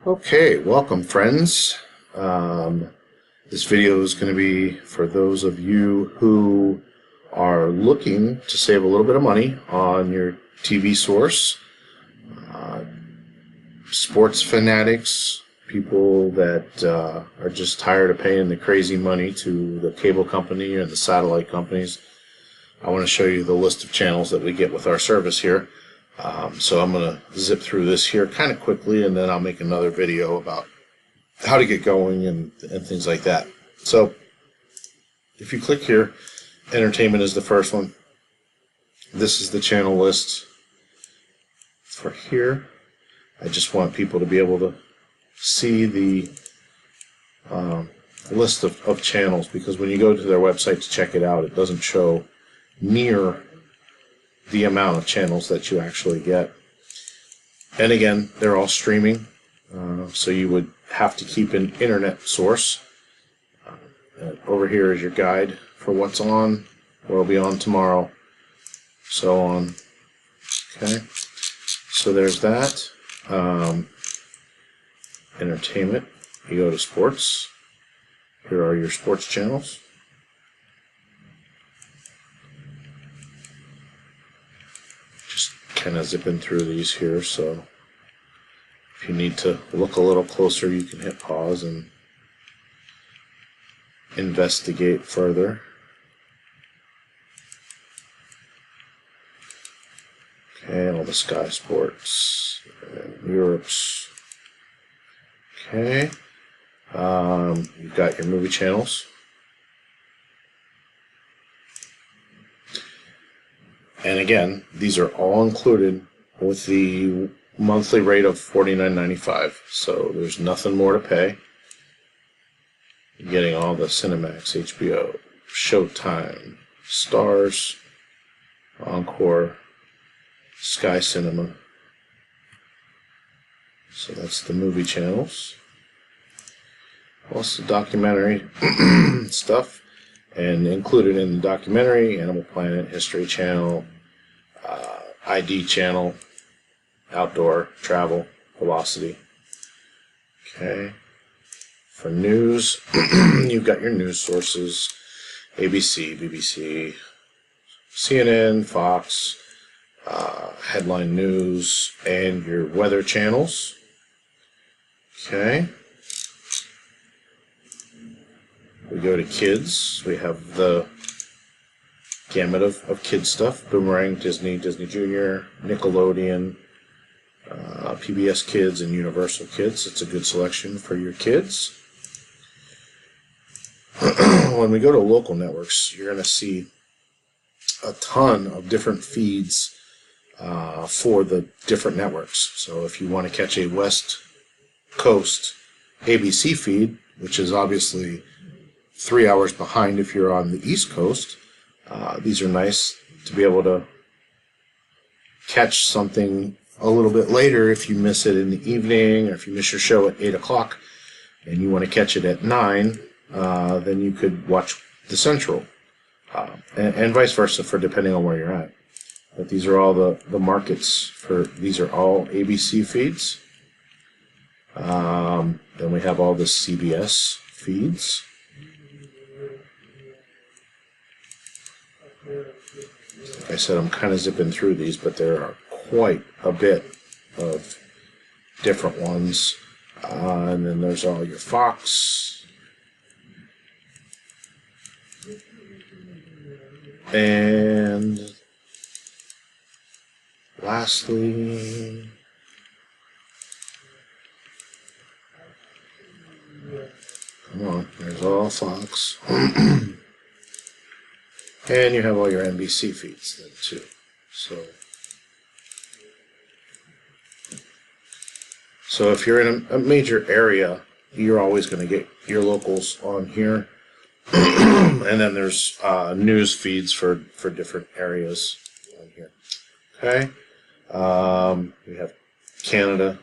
Okay, welcome friends. This video is going to be for those of you who are looking to save a little bit of money on your TV source. Sports fanatics, people that are just tired of paying the crazy money to the cable company or the satellite companies. I want to show you the list of channels that we get with our service here. So I'm going to zip through this here kind of quickly, and then I'll make another video about how to get going and things like that. So if you click here, entertainment is the first one. This is the channel list for here. I just want people to be able to see the list of channels, because when you go to their website to check it out, it doesn't show near the amount of channels that you actually get. And again, they're all streaming, so you would have to keep an internet source. Over here is your guide for what's on, what will be on tomorrow, so on. Okay, so there's that. Entertainment, you go to sports. Here are your sports channels. Just kind of zipping through these here, so if you need to look a little closer, you can hit pause and investigate further. Okay, all the Sky Sports, Europe's. Okay, you've got your movie channels. And again, these are all included with the monthly rate of $49.95. So there's nothing more to pay. You're getting all the Cinemax, HBO, Showtime, Stars, Encore, Sky Cinema. So that's the movie channels. Also documentary stuff. And included in the documentary, Animal Planet, History Channel, ID Channel, Outdoor, Travel, Velocity. Okay. For news, you've got your news sources, ABC, BBC, CNN, Fox, headline news, and your weather channels. Okay. We go to kids. We have the gamut of kids stuff. Boomerang, Disney, Disney Junior, Nickelodeon, PBS Kids, and Universal Kids. It's a good selection for your kids. When we go to local networks, you're going to see a ton of different feeds for the different networks. So if you want to catch a West Coast ABC feed, which is obviously 3 hours behind if you're on the East Coast, these are nice to be able to catch something a little bit later if you miss it in the evening, or if you miss your show at 8 o'clock and you want to catch it at 9, then you could watch the Central, and vice versa for depending on where you're at. But these are all the markets for, these are all ABC feeds. Then we have all the CBS feeds. Like I said, I'm kind of zipping through these, but there are quite a bit of different ones. And then there's all your Fox. And lastly, come on, there's all Fox. And you have all your NBC feeds then too. So if you're in a major area, you're always going to get your locals on here. And then there's news feeds for different areas on here. Okay. We have Canada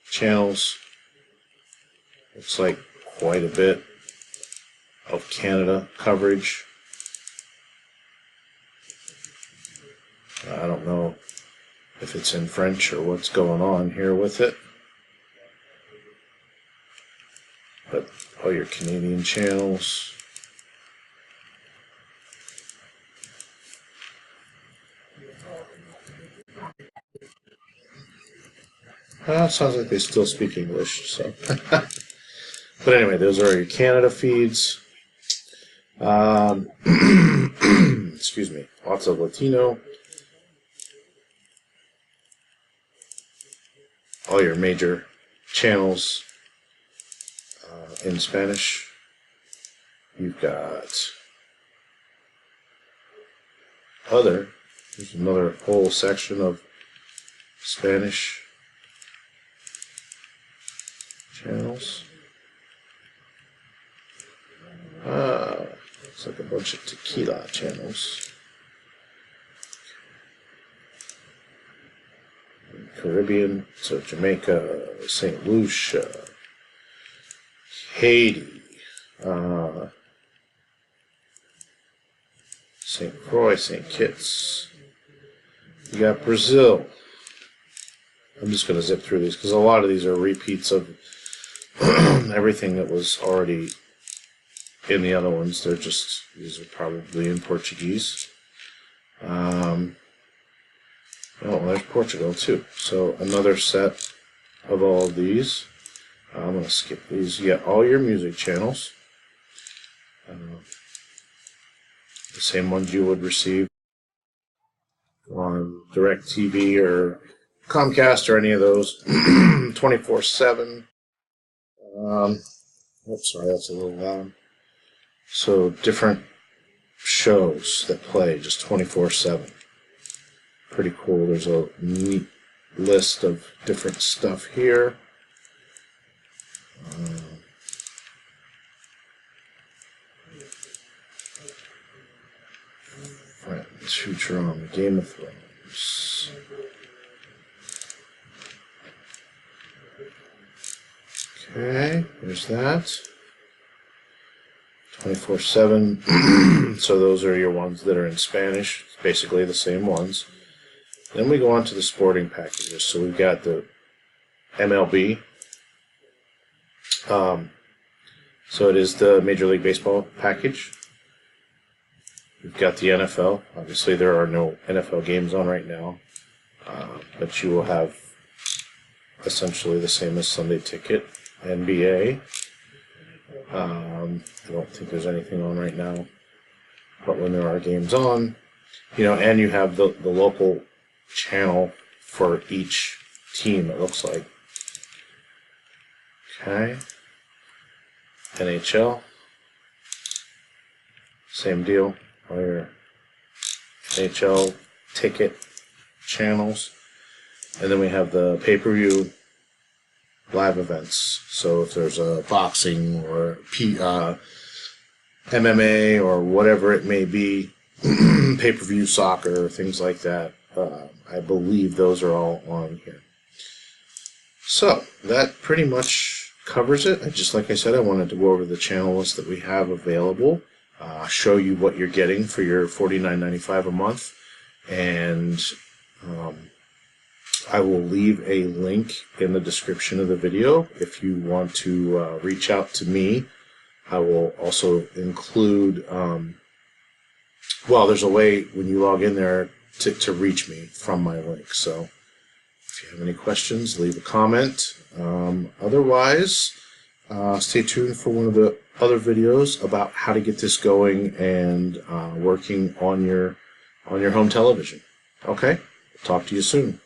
channels. Looks like quite a bit of Canada coverage. I don't know if it's in French or what's going on here with it. But all your Canadian channels. Sounds like they still speak English. So, but anyway, those are your Canada feeds. Excuse me. Lots of Latino. All your major channels in Spanish. You've got other. There's another whole section of Spanish channels. Looks like a bunch of tequila channels. Caribbean, so Jamaica, St. Lucia, Haiti, St. Croix, St. Kitts. You got Brazil. I'm just going to zip through these because a lot of these are repeats of everything that was already in the other ones. These are probably in Portuguese. Oh, there's Portugal too. So another set of all of these. I'm going to skip these. You got all your music channels. The same ones you would receive on DirecTV or Comcast or any of those. 24/7. Oops, sorry, that's a little loud. So different shows that play just 24/7. Pretty cool. There's a neat list of different stuff here. Friends, Futurama, Game of Thrones. Okay, there's that. 24/7. So those are your ones that are in Spanish. It's basically the same ones. Then we go on to the sporting packages. So we've got the MLB. So it is the Major League Baseball package. We've got the NFL. Obviously, there are no NFL games on right now. But you will have essentially the same as Sunday Ticket. NBA. I don't think there's anything on right now. But when there are games on, and you have the local channel for each team, it looks like. Okay. NHL. Same deal. All your NHL ticket channels. And then we have the pay-per-view live events. So if there's a boxing or MMA or whatever it may be, pay-per-view soccer, things like that, I believe those are all on here. So that pretty much covers it. Like I said, I wanted to go over the channel list that we have available, show you what you're getting for your $49.95 a month, and I will leave a link in the description of the video if you want to reach out to me. I will also include, there's a way when you log in there to reach me from my link. So if you have any questions, leave a comment. Otherwise, stay tuned for one of the other videos about how to get this going and working on your home television. Okay, talk to you soon.